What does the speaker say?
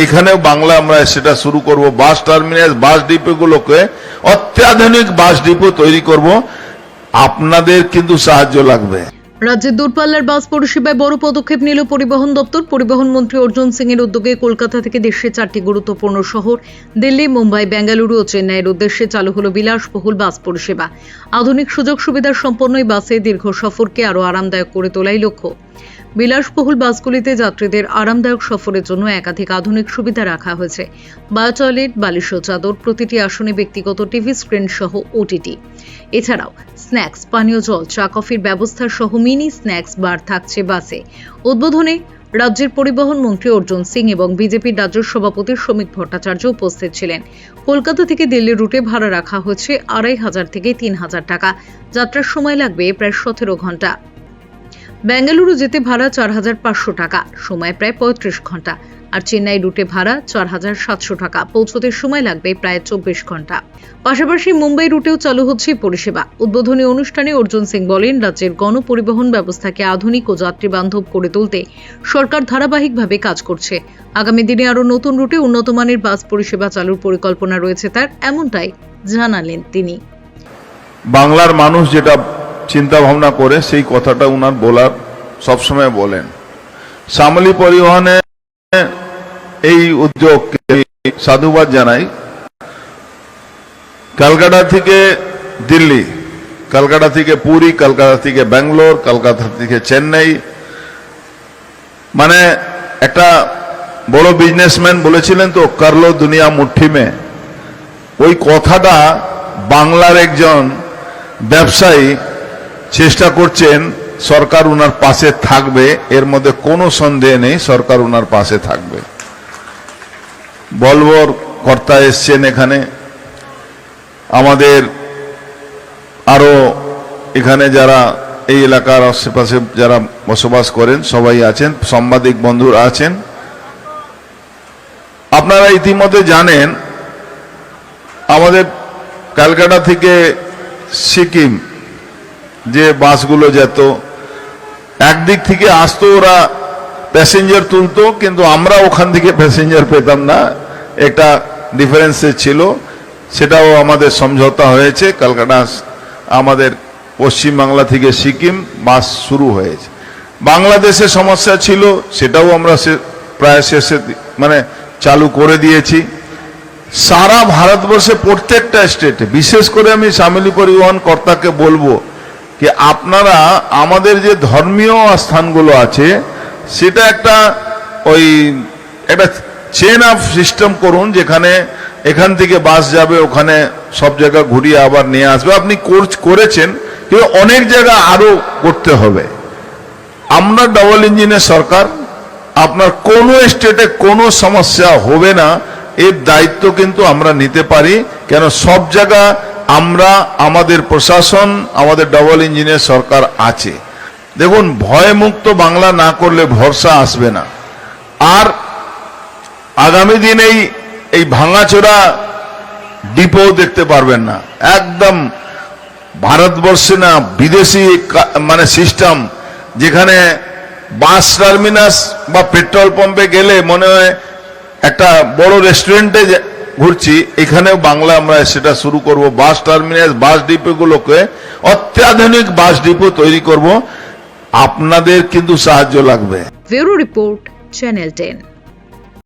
এখানেও বাংলা আমরা সেটা শুরু করব। বাস টার্মিনাস, বাস ডিপোগুলোকে অত্যাধুনিক বাস ডিপো তৈরি করব। আপনাদের কিন্তু সাহায্য লাগবে। রাজ্যের দূরপাল্লার বাস পরিষেবায় বড় পদক্ষেপ নিল পরিবহন দপ্তর। পরিবহন মন্ত্রী অর্জুন সিং এর উদ্যোগে কলকাতা থেকে দেশের 4টি গুরুত্বপূর্ণ শহর দিল্লি, মুম্বাই, বেঙ্গালুরু ও চেন্নাইয়ের উদ্দেশ্যে চালু হলো বিলাসবহুল বাস পরিষেবা। আধুনিক সুযোগ সুবিধার সম্পন্ন এই বাসে দীর্ঘ সফরকে আরও আরামদায়ক করে তোলাই লক্ষ্য। বিলাসবহুল বাসগুলিতে যাত্রীদের আরামদায়ক সফরের জন্য একাধিক আধুনিক সুবিধা রাখা হয়েছে। বায়ো টয়লেট, বালিশ ও চাদর, প্রতিটি আসনে ব্যক্তিগত টিভি স্ক্রিন সহ ওটিটি। এছাড়াও স্ন্যাক্স, পানীয় জল, চা কফির ব্যবস্থা সহ মিনি স্ন্যাক্স বার থাকছে বাসে। উদ্বোধনে রাজ্যের পরিবহন মন্ত্রী অর্জুন সিং এবং বিজেপির রাজ্য সভাপতি শ্রমিক ভট্টাচার্য উপস্থিত ছিলেন। কলকাতা থেকে দিল্লি রুটে ভাড়া রাখা হচ্ছে 2500 থেকে 3000 টাকা। যাত্রার সময় লাগবে প্রায় 17 ঘন্টা। বেঙ্গালুরু যেতে ভাড়া 4500 টাকা, সময় প্রায় 35 ঘন্টা। আর চেন্নাই রুটে ভাড়া 4700 টাকা, পৌঁছতে সময় লাগবে প্রায় 24 ঘন্টা। পাশাপাশি মুম্বাই রুটেও চালু হচ্ছে পরিষেবা। উদ্বোধনী অনুষ্ঠানে অর্জুন সিং বলেন, রাজ্যের গণপরিবহন ব্যবস্থাকে আধুনিক ও যাত্রী বান্ধব করে তুলতে সরকার ধারাবাহিকভাবে কাজ করছে। আগামী দিনে আরও নতুন রুটে উন্নত মানের বাস পরিষেবা চালুর পরিকল্পনা রয়েছে তার, এমনটাই জানালেন তিনি। বাংলার মানুষ যেটা চিন্তা ভাবনা করে সেই কথাটা উনার বলার সবসময় বলেন। শ্যামলী পরিবহনে এই উদ্যোগকে সাধুবাদ জানাই। কলকাতা থেকে দিল্লি, কলকাতা থেকে পুরী, কলকাতা থেকে ব্যাঙ্গালোর, কলকাতা থেকে চেন্নাই, মানে একটা বড় বিজনেসম্যান বলেছিলেন তো, করলো দুনিয়া মুঠি মে। ওই কথাটা বাংলার একজন ব্যবসায়ী চেষ্টা করছেন, সরকার উনার পাশে থাকবে, এর মধ্যে কোনো সন্দেহ নেই, সরকার উনার পাশে থাকবে। ভলভোর কর্তা এসছেন এখানে, আমাদের আরো এখানে যারা এই এলাকার আশেপাশে যারা বসবাস করেন সবাই আছেন, সাংবাদিক বন্ধুরা আছেন। আপনারা ইতিমধ্যে জানেন আমাদের কলকাতা থেকে সিকিম যে বাসগুলো যেত, একদিক থেকে আসতো, ওরা প্যাসেঞ্জার তুলতো, কিন্তু আমরা ওখান থেকে প্যাসেঞ্জার পেতাম না, একটা ডিফারেন্স ছিল। সেটাও আমাদের সমঝোতা হয়েছে। কলকাতা আমাদের পশ্চিমবাংলা থেকে সিকিম বাস শুরু হয়েছে। বাংলাদেশে সমস্যা ছিল, সেটাও আমরা প্রায় শেষে মানে চালু করে দিয়েছি। সারা ভারতবর্ষে প্রত্যেকটা স্টেটে, বিশেষ করে আমি শ্যামলী পরিবহন কর্তাকে বলবো যে আপনারা আমাদের যে ধর্মীয় স্থানগুলো আছে সেটা একটা চেন অফ সিস্টেম করুন, যেখানে এখান থেকে বাস যাবে, ওখানে সব জায়গা ঘুরিয়ে আবার নিয়ে আসবে। আপনি করেছেন, কিন্তু অনেক জায়গা আরো করতে হবে। আমরা ডাবল ইঞ্জিনের সরকার, আপনার কোনো স্টেটে কোনো সমস্যা হবে না, এর দায়িত্ব কিন্তু আমরা নিতে পারি। কেন সব জায়গা আমরা, আমাদের প্রশাসন, আমাদের ডাবল ইঞ্জিনের সরকার আছে। দেখুন, ভয়মুক্ত বাংলা না করলে ভরসা আসবে না। আর আগামী দিনে এই ভাঙাচোরা ডিপো দেখতে পারবেন না। একদম ভারতবর্ষে না, বিদেশি মানে সিস্টেম, যেখানে বাস টার্মিনাস বা পেট্রোল পাম্পে গেলে মনে হয় একটা বড় রেস্টুরেন্টে ঘুরছি। এখানেও বাংলা আমরা সেটা শুরু করব। বাস টার্মিনাস, বাস ডিপোগুলোকে অত্যাধুনিক বাস ডিপো তৈরি করব। আপনাদের কিন্তু সাহায্য লাগবে। Bureau report, channel 10।